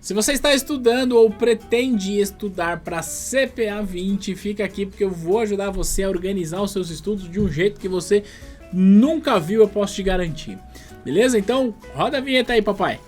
Se você está estudando ou pretende estudar para CPA 20, fica aqui porque eu vou ajudar você a organizar os seus estudos de um jeito que você nunca viu, eu posso te garantir. Beleza? Então, roda a vinheta aí, papai.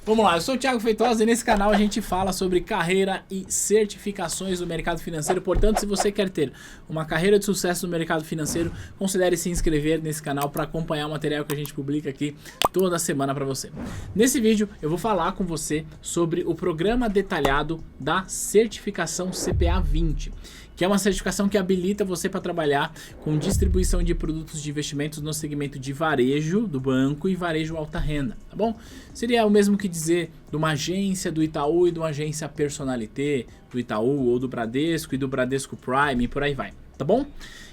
Vamos lá, eu sou o Thiago Feitosa e nesse canal a gente fala sobre carreira e certificações do mercado financeiro. Portanto, se você quer ter uma carreira de sucesso no mercado financeiro, considere se inscrever nesse canal para acompanhar o material que a gente publica aqui toda semana para você. Nesse vídeo eu vou falar com você sobre o programa detalhado da certificação CPA 20. Que é uma certificação que habilita você para trabalhar com distribuição de produtos de investimentos no segmento de varejo do banco e varejo alta renda, tá bom? Seria o mesmo que dizer de uma agência do Itaú e de uma agência Personalité do Itaú ou do Bradesco e do Bradesco Prime e por aí vai, tá bom?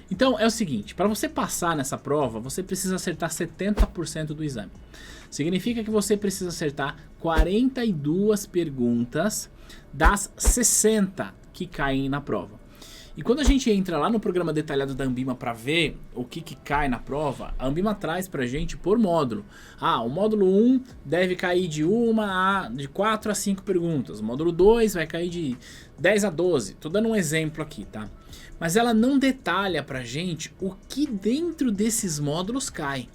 Então é o seguinte, para você passar nessa prova, você precisa acertar 70% do exame. Significa que você precisa acertar 42 perguntas das 60 que caem na prova. E quando a gente entra lá no programa detalhado da Anbima para ver o que cai na prova, a Anbima traz pra gente por módulo. O módulo 1 deve cair de 4 a 5 perguntas. O módulo 2 vai cair de 10 a 12. Tô dando um exemplo aqui, tá? Mas ela não detalha pra gente o que dentro desses módulos cai.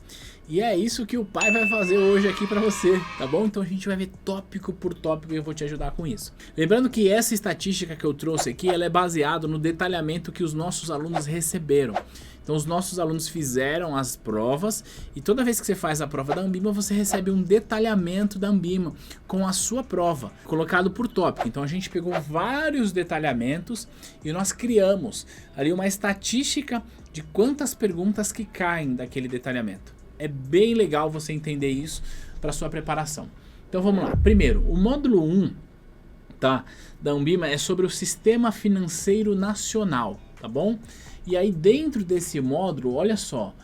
E é isso que o pai vai fazer hoje aqui pra você, tá bom? Então a gente vai ver tópico por tópico e eu vou te ajudar com isso. Lembrando que essa estatística que eu trouxe aqui, ela é baseada no detalhamento que os nossos alunos receberam. Então os nossos alunos fizeram as provas e toda vez que você faz a prova da Anbima, você recebe um detalhamento da Anbima com a sua prova, colocado por tópico. Então a gente pegou vários detalhamentos e nós criamos ali uma estatística de quantas perguntas que caem daquele detalhamento. É bem legal você entender isso para sua preparação. Então vamos lá. Primeiro, o módulo 1, tá, da Anbima é sobre o Sistema Financeiro Nacional, tá bom? E aí dentro desse módulo, olha só,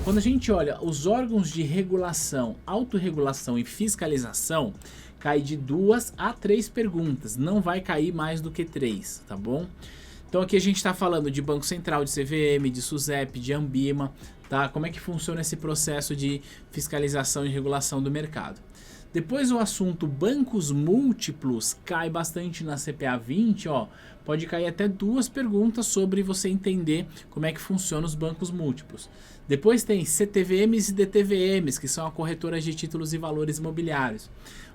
quando a gente olha os órgãos de regulação, autorregulação e fiscalização, cai de 2 a 3 perguntas, não vai cair mais do que 3, tá bom? Então aqui a gente está falando de Banco Central, de CVM, de SUSEP, de Anbima, tá? Como é que funciona esse processo de fiscalização e regulação do mercado. Depois o assunto bancos múltiplos cai bastante na CPA 20, ó, pode cair até 2 perguntas sobre você entender como é que funciona os bancos múltiplos. Depois tem CTVMs e DTVMs, que são a corretoras de títulos e valores imobiliários.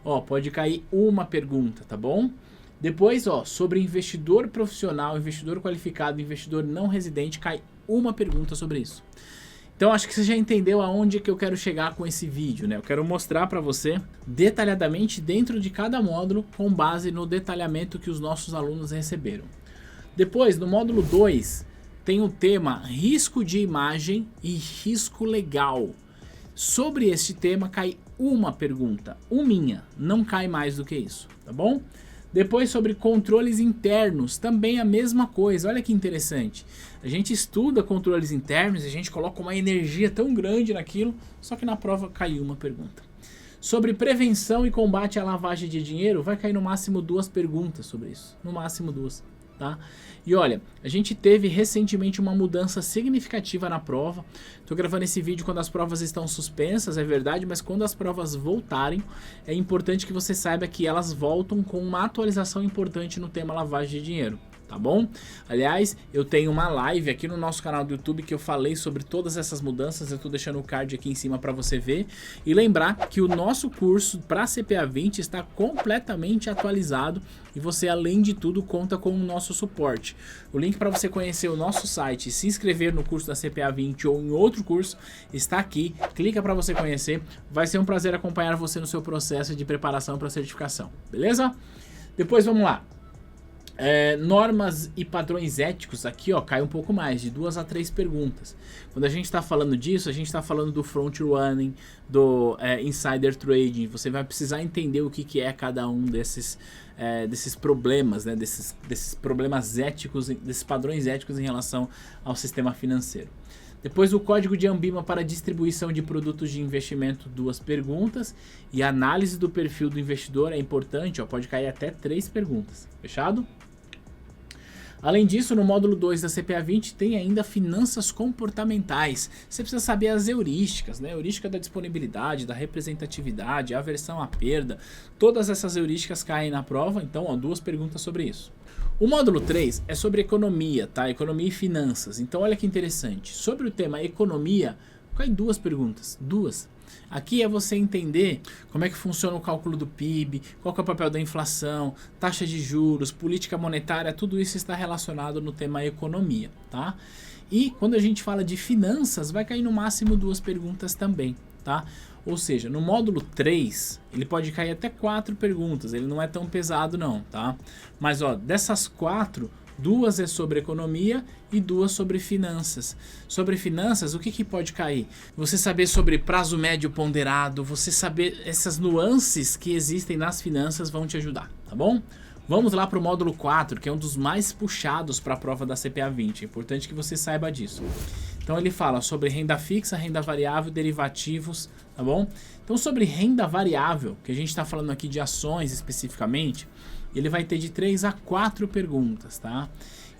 Ó, pode cair 1 pergunta, tá bom? Depois, ó, sobre investidor profissional, investidor qualificado, investidor não residente, cai 1 pergunta sobre isso. Então acho que você já entendeu aonde que eu quero chegar com esse vídeo, né? Eu quero mostrar para você detalhadamente dentro de cada módulo com base no detalhamento que os nossos alunos receberam. Depois, no módulo 2, tem o tema risco de imagem e risco legal. Sobre este tema cai 1 pergunta, não cai mais do que isso, tá bom? Depois sobre controles internos, também a mesma coisa, olha que interessante. A gente estuda controles internos, a gente coloca uma energia tão grande naquilo, só que na prova cai 1 pergunta. Sobre prevenção e combate à lavagem de dinheiro, vai cair no máximo 2 perguntas sobre isso, no máximo 2. Tá? E olha, a gente teve recentemente uma mudança significativa na prova. Estou gravando esse vídeo quando as provas estão suspensas, é verdade, mas quando as provas voltarem, é importante que você saiba que elas voltam com uma atualização importante no tema lavagem de dinheiro. Tá bom? Aliás, eu tenho uma live aqui no nosso canal do YouTube que eu falei sobre todas essas mudanças, eu tô deixando o card aqui em cima para você ver. E lembrar que o nosso curso para CPA 20 está completamente atualizado e você, além de tudo, conta com o nosso suporte. O link para você conhecer o nosso site e se inscrever no curso da CPA 20 ou em outro curso está aqui. Clica para você conhecer. Vai ser um prazer acompanhar você no seu processo de preparação para a certificação. Beleza? Depois vamos lá. Normas e padrões éticos, aqui ó, cai um pouco mais, de 2 a 3 perguntas. Quando a gente está falando disso, a gente está falando do front running, do insider trading. Você vai precisar entender o que é cada um desses problemas, né, desses problemas éticos, desses padrões éticos em relação ao sistema financeiro. Depois o código de Anbima para distribuição de produtos de investimento, 2 perguntas. E a análise do perfil do investidor é importante, ó, pode cair até 3 perguntas. Fechado? Além disso, no módulo 2 da CPA 20 tem ainda finanças comportamentais. Você precisa saber as heurísticas, né? Heurística da disponibilidade, da representatividade, aversão à perda. Todas essas heurísticas caem na prova, então, ó, 2 perguntas sobre isso. O módulo 3 é sobre economia, tá? Economia e finanças. Então, olha que interessante. Sobre o tema economia, caem 2 perguntas. 2. Aqui é você entender como é que funciona o cálculo do PIB, qual que é o papel da inflação, taxa de juros, política monetária, tudo isso está relacionado no tema economia, tá? E quando a gente fala de finanças, vai cair no máximo 2 perguntas também, tá? Ou seja, no módulo 3, ele pode cair até 4 perguntas, ele não é tão pesado não, tá? Mas ó, dessas 4, 2 é sobre economia e 2 sobre finanças. Sobre finanças, o que pode cair? Você saber sobre prazo médio ponderado, você saber essas nuances que existem nas finanças vão te ajudar, tá bom? Vamos lá para o módulo 4, que é um dos mais puxados para a prova da CPA 20. É importante que você saiba disso. Então ele fala sobre renda fixa, renda variável, derivativos, tá bom? Então sobre renda variável, que a gente está falando aqui de ações especificamente, ele vai ter de 3 a 4 perguntas, tá?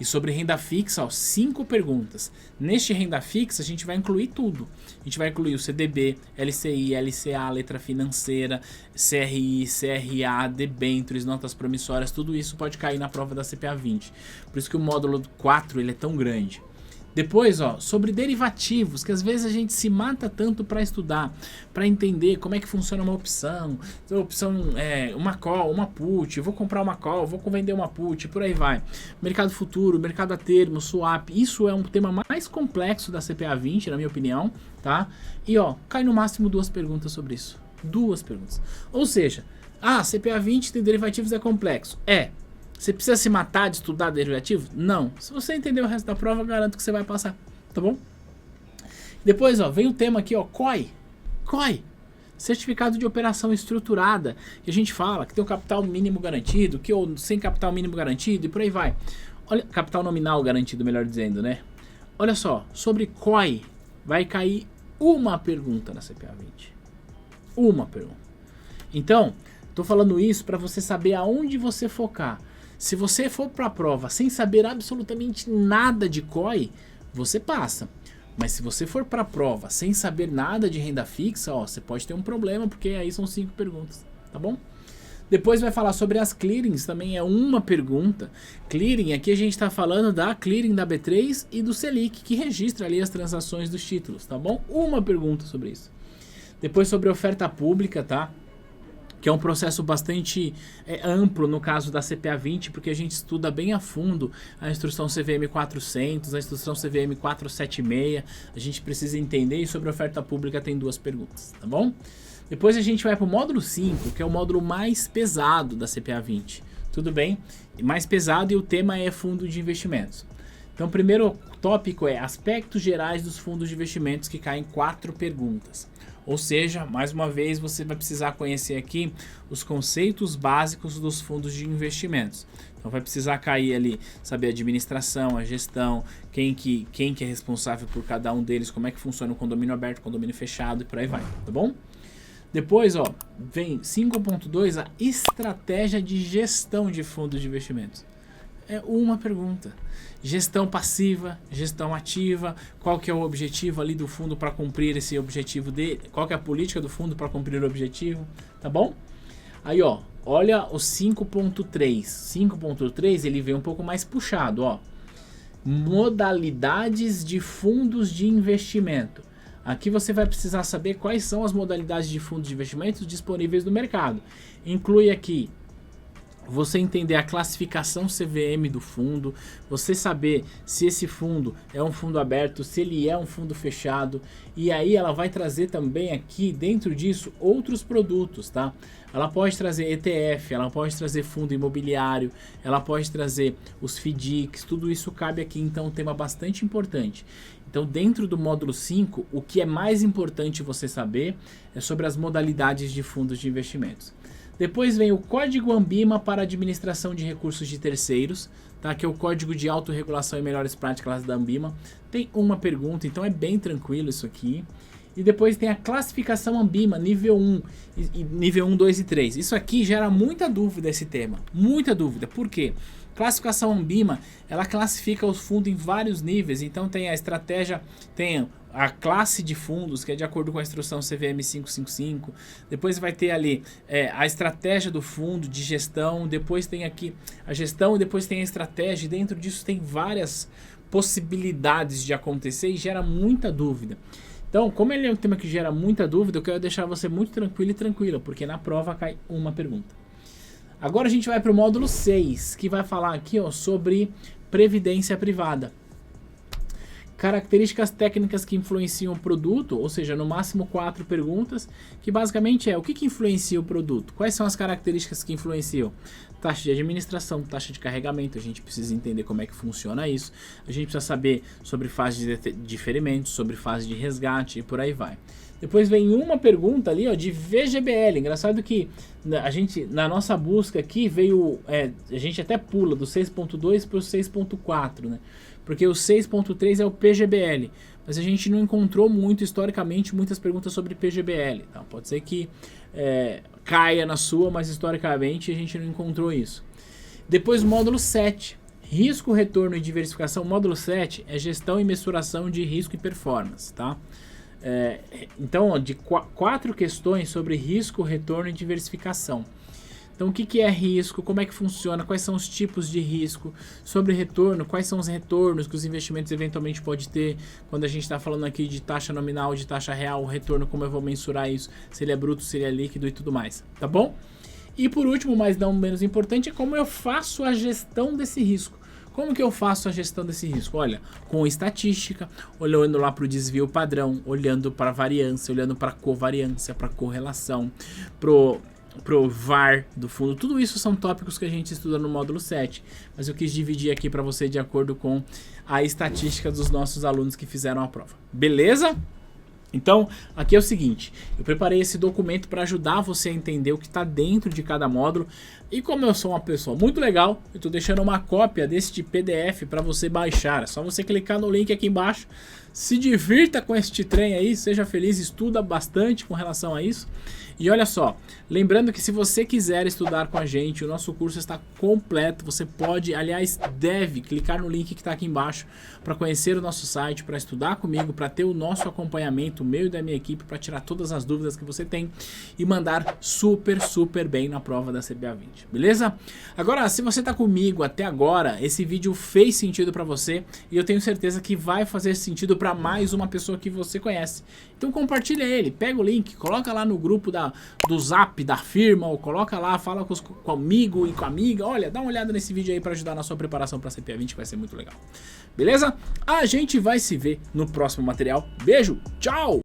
E sobre renda fixa, ó, 5 perguntas. Neste renda fixa, a gente vai incluir tudo. A gente vai incluir o CDB, LCI, LCA, letra financeira, CRI, CRA, debêntures, notas promissórias, tudo isso pode cair na prova da CPA 20. Por isso que o módulo 4 ele é tão grande. Depois, ó, sobre derivativos, que às vezes a gente se mata tanto para estudar, para entender como é que funciona uma opção. Então, opção é uma call, uma put, vou comprar uma call, vou vender uma put, por aí vai. Mercado futuro, mercado a termo, swap, isso é um tema mais complexo da CPA 20, na minha opinião, tá? E ó, cai no máximo 2 perguntas sobre isso. 2 perguntas. Ou seja, CPA 20 tem derivativos é complexo. Você precisa se matar de estudar derivativo? Não. Se você entender o resto da prova, eu garanto que você vai passar, tá bom? Depois, ó, vem o tema aqui, ó, COI. COI. Certificado de operação estruturada, que a gente fala que tem o capital mínimo garantido, que ou sem capital mínimo garantido e por aí vai. Olha, capital nominal garantido, melhor dizendo, né? Olha só, sobre COI vai cair uma pergunta na CPA 20. Uma pergunta. Então, tô falando isso para você saber aonde você focar. Se você for para a prova sem saber absolutamente nada de COI, você passa. Mas se você for para a prova sem saber nada de renda fixa, ó, você pode ter um problema, porque aí são 5 perguntas, tá bom? Depois vai falar sobre as clearings, também é uma pergunta. Clearing, aqui a gente está falando da clearing da B3 e do Selic, que registra ali as transações dos títulos, tá bom? Uma pergunta sobre isso. Depois sobre oferta pública, tá? Que é um processo bastante amplo no caso da CPA 20, porque a gente estuda bem a fundo a instrução CVM 400, a instrução CVM 476, a gente precisa entender, e sobre oferta pública tem 2 perguntas, tá bom? Depois a gente vai para o módulo 5, que é o módulo mais pesado da CPA 20, tudo bem? Mais pesado, e o tema é fundo de investimentos. Então o primeiro tópico é aspectos gerais dos fundos de investimentos, que caem 4 perguntas. Ou seja, mais uma vez você vai precisar conhecer aqui os conceitos básicos dos fundos de investimentos. Então vai precisar cair ali, saber a administração, a gestão, quem que é responsável por cada um deles, como é que funciona o condomínio aberto, condomínio fechado e por aí vai, tá bom? Depois, ó, vem 5.2, a estratégia de gestão de fundos de investimentos. É uma pergunta. Gestão passiva, gestão ativa, qual que é o objetivo ali do fundo para cumprir esse objetivo dele, qual que é a política do fundo para cumprir o objetivo, tá bom? Aí, ó, olha o 5.3. 5.3 ele vem um pouco mais puxado, ó. Modalidades de fundos de investimento. Aqui você vai precisar saber quais são as modalidades de fundos de investimentos disponíveis no mercado. Inclui aqui você entender a classificação CVM do fundo, você saber se esse fundo é um fundo aberto, se ele é um fundo fechado, e aí ela vai trazer também aqui dentro disso outros produtos, tá? Ela pode trazer ETF, ela pode trazer fundo imobiliário, ela pode trazer os FDICs, tudo isso cabe aqui, então é um tema bastante importante. Então dentro do módulo 5, o que é mais importante você saber é sobre as modalidades de fundos de investimentos. Depois vem o Código Anbima para Administração de Recursos de Terceiros, tá? Que é o Código de Autorregulação e Melhores Práticas da Anbima. Tem uma pergunta, então é bem tranquilo isso aqui. E depois tem a classificação Ambima, nível 1, nível 1, 2 e 3. Isso aqui gera muita dúvida esse tema, muita dúvida. Por quê? Classificação Ambima, ela classifica os fundos em vários níveis. Então tem a estratégia, tem a classe de fundos, que é de acordo com a instrução CVM 555. Depois vai ter ali a estratégia do fundo de gestão. Depois tem aqui a gestão e depois tem a estratégia. E dentro disso tem várias possibilidades de acontecer e gera muita dúvida. Então, como ele é um tema que gera muita dúvida, eu quero deixar você muito tranquilo e tranquila, porque na prova cai uma pergunta. Agora a gente vai para o módulo 6, que vai falar aqui sobre previdência privada. Características técnicas que influenciam o produto, ou seja, no máximo 4 perguntas, que basicamente é o que influencia o produto? Quais são as características que influenciam? Taxa de administração, taxa de carregamento, a gente precisa entender como é que funciona isso. A gente precisa saber sobre fase de diferimento, sobre fase de resgate e por aí vai. Depois vem uma pergunta ali, ó, de VGBL. Engraçado que a gente, na nossa busca aqui, veio... a gente até pula do 6.2 para o 6.4, né? Porque o 6.3 é o PGBL. Mas a gente não encontrou muito, historicamente, muitas perguntas sobre PGBL. Tá? Pode ser que caia na sua, mas historicamente a gente não encontrou isso. Depois o módulo 7. Risco, retorno e diversificação. O módulo 7 é gestão e mensuração de risco e performance, tá? Então, de 4 questões sobre risco, retorno e diversificação. Então, o que é risco, como é que funciona, quais são os tipos de risco, sobre retorno, quais são os retornos que os investimentos eventualmente podem ter, quando a gente está falando aqui de taxa nominal, de taxa real, o retorno, como eu vou mensurar isso, se ele é bruto, se ele é líquido e tudo mais, tá bom? E por último, mas não menos importante, é como eu faço a gestão desse risco. Como que eu faço a gestão desse risco? Olha, com estatística, olhando lá para o desvio padrão, olhando para a variância, olhando para a covariância, para a correlação, pro VAR do fundo. Tudo isso são tópicos que a gente estuda no módulo 7, mas eu quis dividir aqui para você de acordo com a estatística dos nossos alunos que fizeram a prova. Beleza? Então, aqui é o seguinte, eu preparei esse documento para ajudar você a entender o que está dentro de cada módulo. E como eu sou uma pessoa muito legal, eu estou deixando uma cópia deste PDF para você baixar. É só você clicar no link aqui embaixo. Se divirta com este trem aí, seja feliz, estuda bastante com relação a isso. E olha só, lembrando que se você quiser estudar com a gente, o nosso curso está completo. Você pode, aliás, deve clicar no link que está aqui embaixo para conhecer o nosso site, para estudar comigo, para ter o nosso acompanhamento, o meu e da minha equipe, para tirar todas as dúvidas que você tem e mandar super bem na prova da CPA 20, beleza? Agora, se você está comigo até agora, esse vídeo fez sentido para você e eu tenho certeza que vai fazer sentido para mais uma pessoa que você conhece. Então compartilha ele, pega o link, coloca lá no grupo do Zap da firma, ou coloca lá, fala comigo e com a amiga. Olha, dá uma olhada nesse vídeo aí para ajudar na sua preparação para a CPA 20, que vai ser muito legal. Beleza? A gente vai se ver no próximo material. Beijo, tchau!